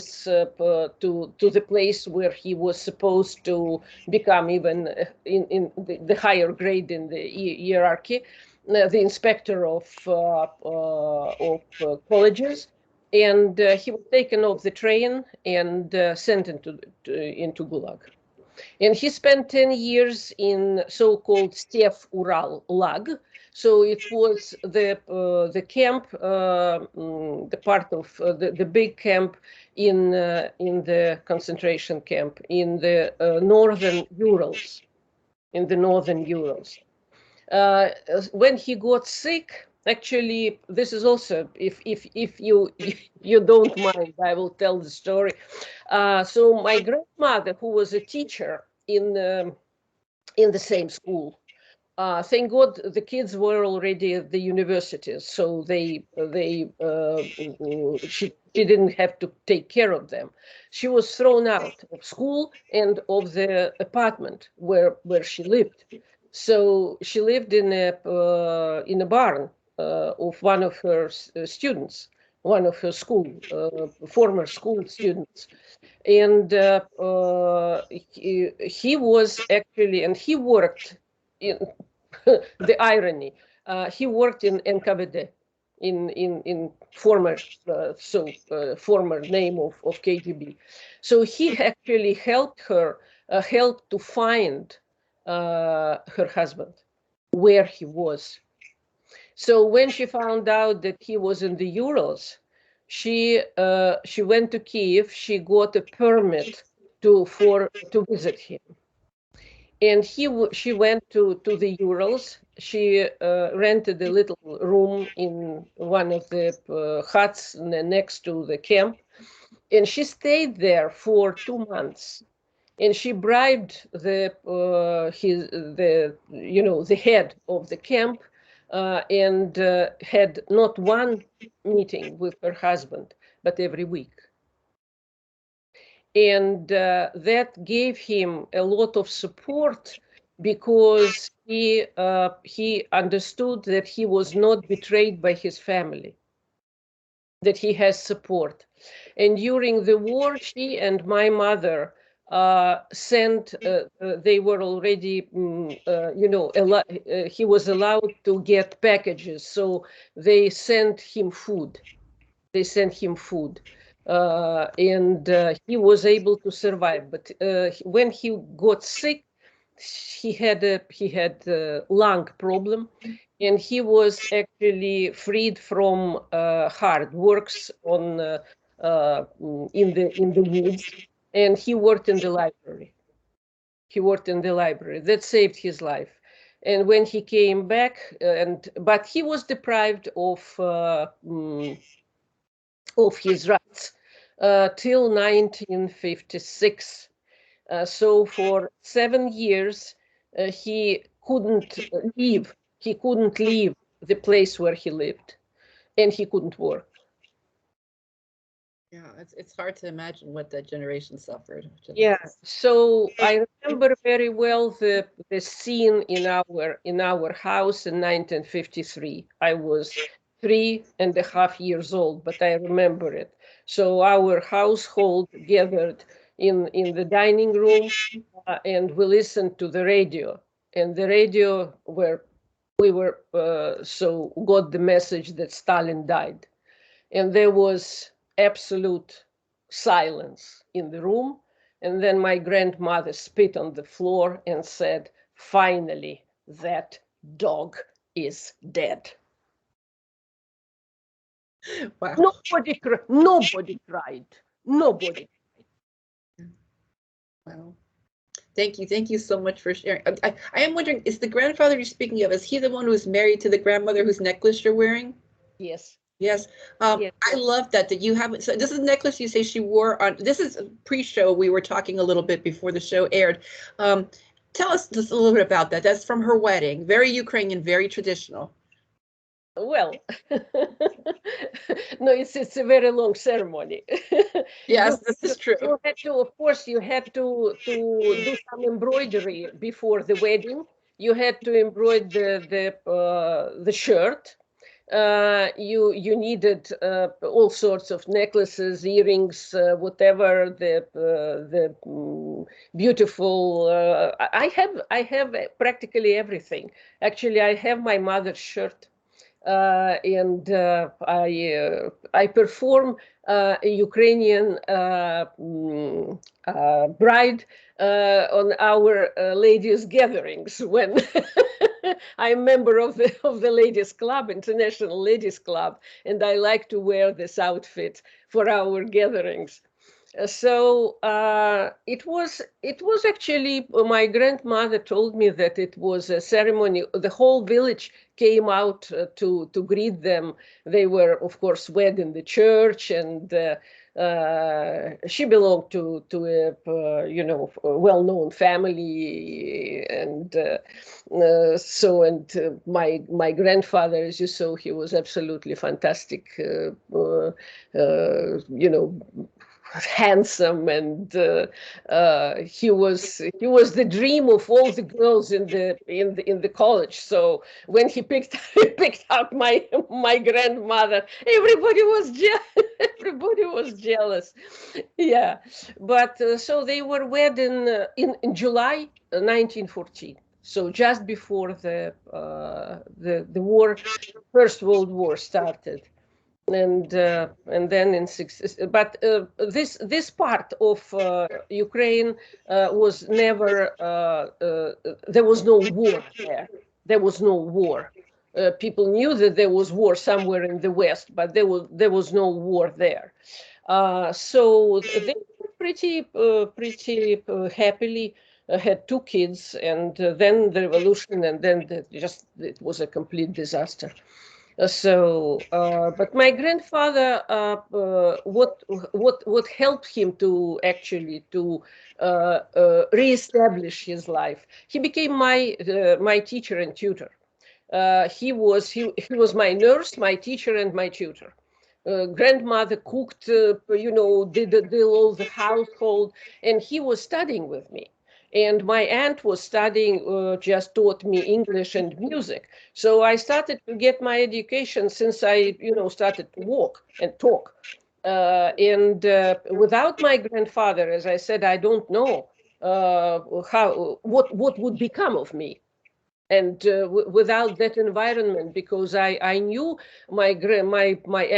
place where he was supposed to become even in the higher grade in the hierarchy, the inspector of colleges, and he was taken off the train and sent into Gulag. And he spent 10 years in so-called Stev Ural Lag. So it was the camp, the part of the big camp in the concentration camp in the northern Urals, when he got sick, actually, this is also, if you don't mind, I will tell the story. So my grandmother, who was a teacher in the same school, thank God the kids were already at the universities, so she didn't have to take care of them. She was thrown out of school and of the apartment where she lived. So she lived in a barn of one of her students, one of her former school students. And he was actually, and he worked in the irony, he worked in NKVD. in former former name of KGB. So he actually helped her helped to find her husband where he was. So when she found out that he was in the Urals, she went to Kiev. She got a permit to visit him, and she went to the Urals. She rented a little room in one of the huts next to the camp, and she stayed there for 2 months. And she bribed the head of the camp, and had not one meeting with her husband, but every week. And that gave him a lot of support, because he understood that he was not betrayed by his family, that he has support. And during the war, she and my mother sent, they were already, he was allowed to get packages, so they sent him food. They sent him food. And he was able to survive. But when he got sick, he had a lung problem, and he was actually freed from hard works on in the woods, and he worked in the library. He worked in the library. That saved his life. And when he came back, but he was deprived of his rights till 1956. So for 7 years, he couldn't leave. He couldn't leave the place where he lived, and he couldn't work. Yeah, it's hard to imagine what that generation suffered. Yeah. So I remember very well the scene in our house in 1953. I was 3.5 years old, but I remember it. So our household gathered in the dining room, and we listened to the radio. And the radio where we were so got the message that Stalin died, and there was absolute silence in the room. And then my grandmother spit on the floor and said, "Finally, that dog is dead." Wow. Nobody cried. Nobody cried. Nobody. Wow. Thank you so much for sharing. I am wondering, is the grandfather you're speaking of, is he the one who's married to the grandmother whose necklace you're wearing? Yes. Yes. Yes. I love that you haven't. So this is a necklace you say she wore on. This is pre-show. We were talking a little bit before the show aired. Tell us just a little bit about that. That's from her wedding. Very Ukrainian, very traditional. Well, no, it's a very long ceremony. Yes, this is true. You had to, of course, you had to do some embroidery before the wedding. You had to embroider the shirt. You needed all sorts of necklaces, earrings, whatever the beautiful. I have practically everything. Actually, I have my mother's shirt. And I perform a Ukrainian bride on our ladies' gatherings when I'm a member of the ladies' club, International Ladies' Club, and I like to wear this outfit for our gatherings. So it was actually, my grandmother told me that it was a ceremony. The whole village came out to greet them. They were, of course, wed in the church, and she belonged to a well-known family, and my grandfather, as you saw, he was absolutely fantastic. Handsome, and he was the dream of all the girls in the college. So when he picked up my grandmother, everybody was jealous. Yeah, but so they were wed in July 1914. So just before the war, First World War started, and then in this part of Ukraine was never there was no war there. There was no war. People knew that there was war somewhere in the West, but there was no war there. So they pretty happily had two kids, and then the revolution, and then it was a complete disaster. But my grandfather, what helped him to actually to reestablish his life? He became my teacher and tutor. He was my nurse, my teacher, and my tutor. Grandmother cooked, did all the household, and he was studying with me. And my aunt was studying, just taught me English and music. So I started to get my education since I, started to walk and talk. Without my grandfather, as I said, I don't know what would become of me. And without that environment, because I knew my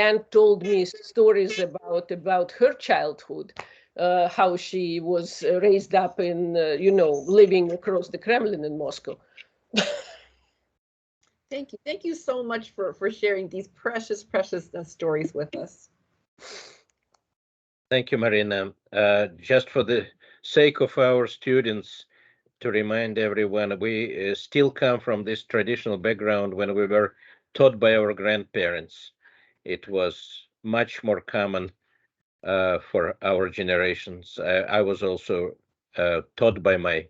aunt told me stories about her childhood, how she was raised up in living across the Kremlin in Moscow. Thank you so much for sharing these precious stories with us. Thank you, Marina. Just for the sake of our students, to remind everyone, we still come from this traditional background. When we were taught by our grandparents, it was much more common for our generations. I was also taught by my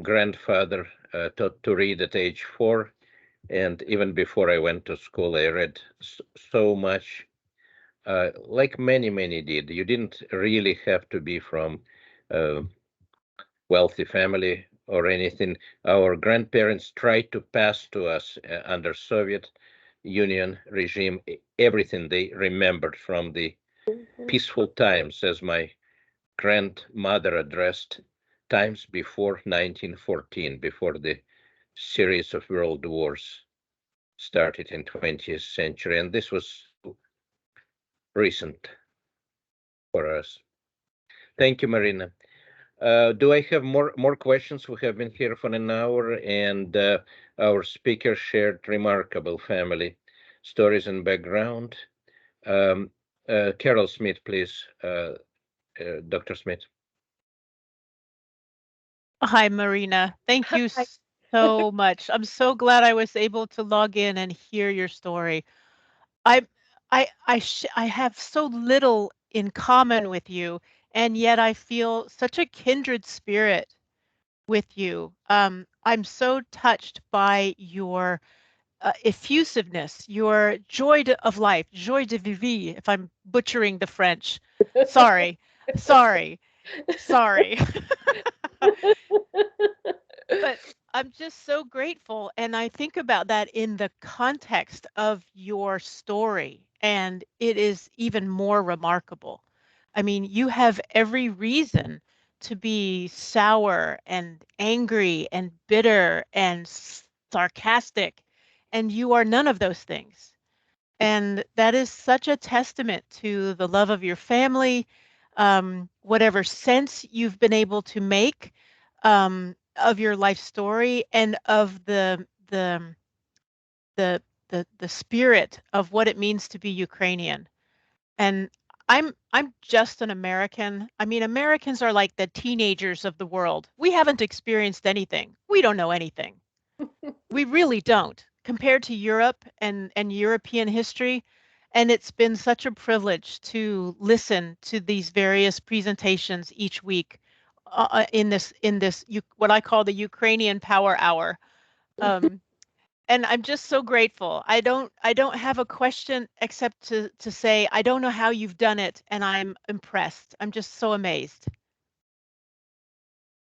grandfather, taught to read at age 4. And even before I went to school, I read so much, like many did. You didn't really have to be from a wealthy family or anything. Our grandparents tried to pass to us under Soviet Union regime everything they remembered from the peaceful times, as my grandmother addressed times before 1914, before the series of world wars started in 20th century, and this was recent for us. Thank you, Marina. Do I have more questions? We have been here for an hour, and our speaker shared remarkable family stories and background. Carol Smith, please, Dr. Smith. Hi, Marina. Thank you Hi. so much. I'm so glad I was able to log in and hear your story. I have so little in common with you, and yet I feel such a kindred spirit with you. I'm so touched by your effusiveness, your of life, joie de vivre, if I'm butchering the French. Sorry. But I'm just so grateful. And I think about that in the context of your story. And it is even more remarkable. I mean, you have every reason to be sour and angry and bitter and sarcastic. And you are none of those things. And that is such a testament to the love of your family, whatever sense you've been able to make of your life story, and of the spirit of what it means to be Ukrainian. And I'm just an American. I mean, Americans are like the teenagers of the world. We haven't experienced anything. We don't know anything. We really don't, compared to Europe and European history. And it's been such a privilege to listen to these various presentations each week in this what I call the Ukrainian Power Hour. And I'm just so grateful. I don't have a question except to say I don't know how you've done it, and I'm impressed. I'm just so amazed.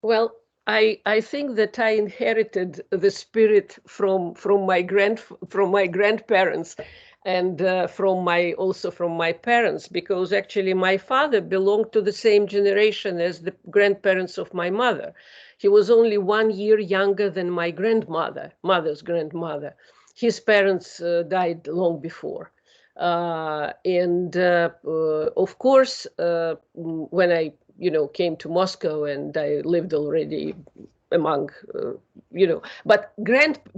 Well, I think that I inherited the spirit from my grandparents, and also from my parents, because actually my father belonged to the same generation as the grandparents of my mother. He was only 1 year younger than my mother's grandmother. His parents died long before. Of course, when I, came to Moscow, and I lived already among, but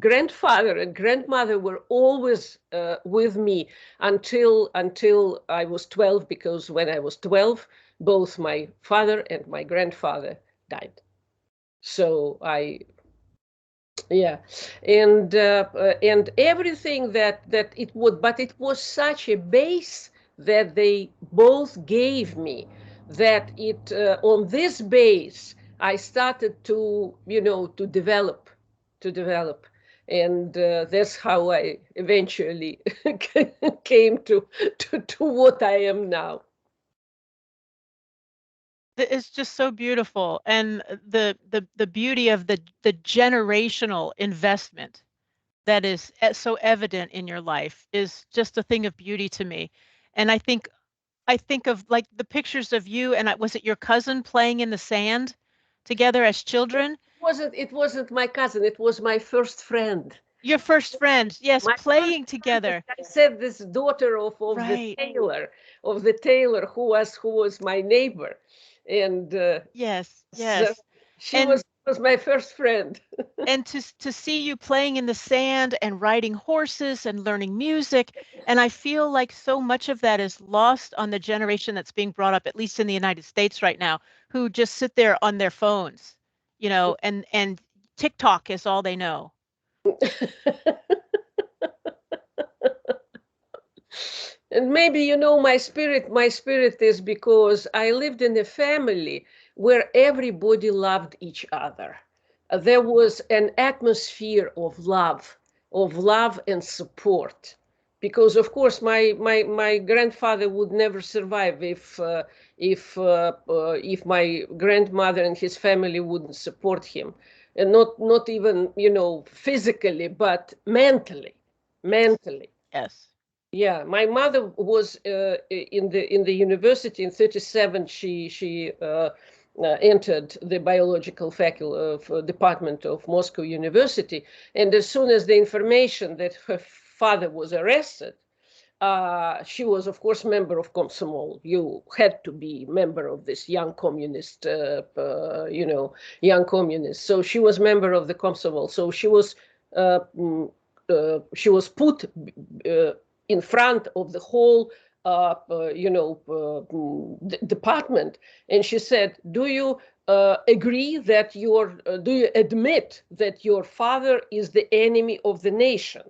grandfather and grandmother were always with me until I was 12, because when I was 12, both my father and my grandfather died. So and everything that it would, but it was such a base that they both gave me, that it on this base I started to to develop, and that's how I eventually came to what I am now. It's just so beautiful, and the beauty of the generational investment that is so evident in your life is just a thing of beauty to me. And I think of like the pictures of you and was it your cousin playing in the sand together as children? It wasn't my cousin, it was my first friend. Your first friend, yes, My playing together. I said this daughter of Right. the tailor who was my neighbor, and Yes, so yes. she And was my first friend. and to see you playing in the sand and riding horses and learning music, and I feel like so much of that is lost on the generation that's being brought up, at least in the United States right now, who just sit there on their phones, and TikTok is all they know. And maybe my spirit is because I lived in a family where everybody loved each other. There was an atmosphere of love and support, because of course my grandfather would never survive if my grandmother and his family wouldn't support him, and not even physically, but mentally. Yes. Yeah, my mother was in the university in 1937. She entered the biological department of Moscow University, and as soon as the information that her father was arrested, she was, of course, member of Komsomol. You had to be member of this young communist, young communist. So she was member of the Komsomol. So she was put in front of the whole department, and she said, do you agree that do you admit that your father is the enemy of the nation?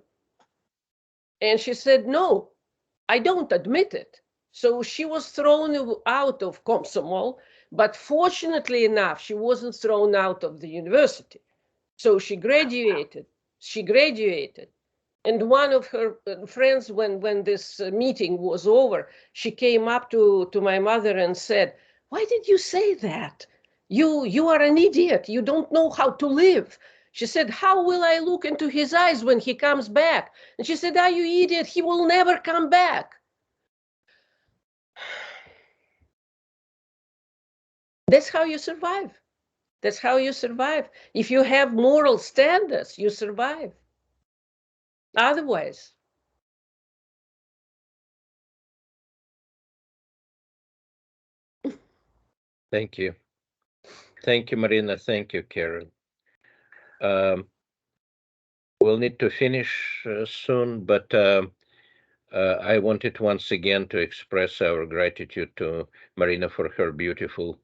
And she said, no, I don't admit it. So she was thrown out of Komsomol, but fortunately enough, she wasn't thrown out of the university. So she graduated. And one of her friends, when this meeting was over, she came up to my mother and said, why did you say that? You are an idiot. You don't know how to live. She said, how will I look into his eyes when he comes back? And she said, you idiot, he will never come back. That's how you survive. If you have moral standards, you survive. Otherwise. Thank you. Thank you, Marina. Thank you, Carol. We'll need to finish soon, but I wanted once again to express our gratitude to Marina for her beautiful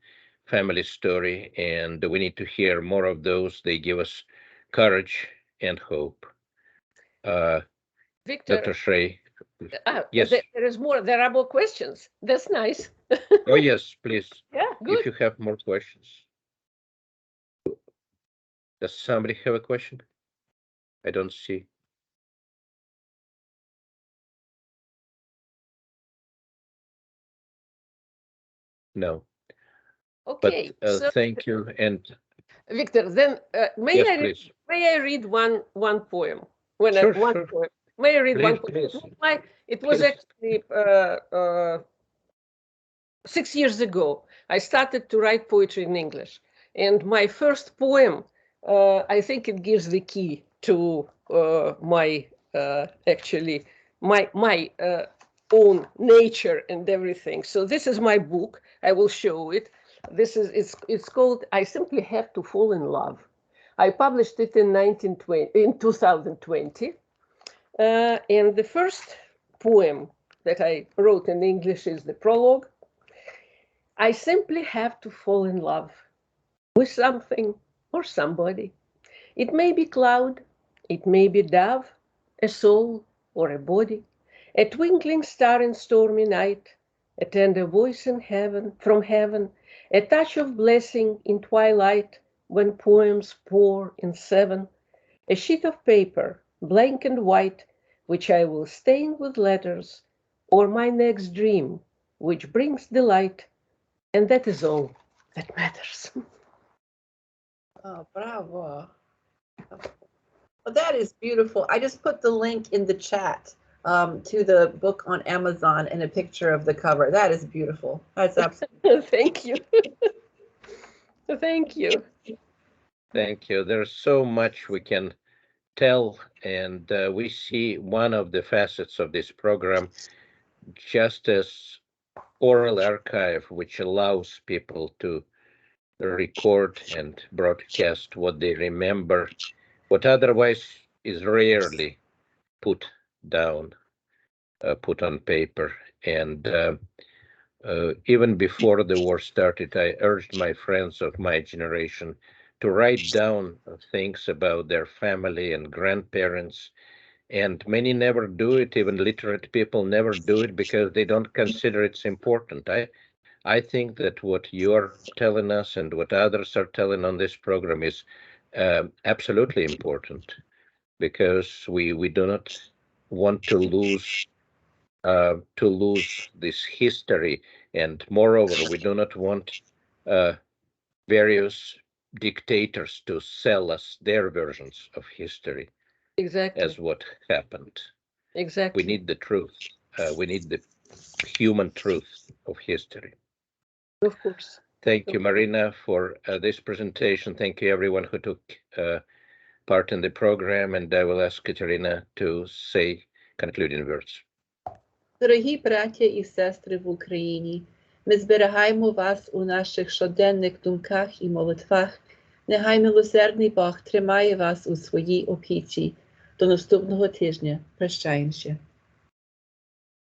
family story, and we need to hear more of those. They give us courage and hope. Victor, Dr. Shrey, yes. There is more. There are more questions. That's nice. Oh, yes, please. Yeah, good. If you have more questions. Does somebody have a question? I don't see. No. Okay. But thank you. And Victor, then may I read one poem? Sure. May I read one Please, poem? please. It was Please. actually 6 years ago. I started to write poetry in English. And my first poem, I think it gives the key to my own nature and everything. So this is my book. I will show it. It's called I Simply Have to Fall in Love. I published it in 2020. And the first poem that I wrote in English is the prologue. I simply have to fall in love with something or somebody. It may be cloud, it may be dove, a soul or a body, a twinkling star in stormy night, a tender voice in heaven, from heaven, a touch of blessing in twilight when poems pour in seven, a sheet of paper, blank and white, which I will stain with letters, or my next dream, which brings delight, and that is all that matters. Oh, bravo. Well, that is beautiful. I just put the link in the chat to the book on Amazon and a picture of the cover. That is beautiful. That's absolutely. Thank you. Thank you. Thank you. There's so much we can tell, and we see one of the facets of this program just as oral archive, which allows people to record and broadcast what they remember, what otherwise is rarely put down, put on paper. And even before the war started, I urged my friends of my generation to write down things about their family and grandparents. And many never do it. Even literate people never do it because they don't consider it's important. I think that what you're telling us and what others are telling on this program is absolutely important, because we do not want to lose this history, and moreover, we do not want various dictators to sell us their versions of history. Exactly. As what happened. Exactly. We need the truth. We need the human truth of history. Of course. Thank you, Marina, for this presentation. Thank you, everyone who took part in the program, and I will ask Katerina to say concluding words. Дорогі браття і сестри в Україні, ми зберігаємо вас у наших щоденних думках і молитвах. Нехай милосердний Бог тримає вас у своїй опіці. До наступного тижня. Прощаємося.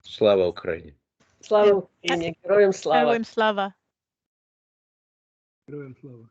Слава Україні! Слава Україні! Героям слава! Героям слава! Героям слава!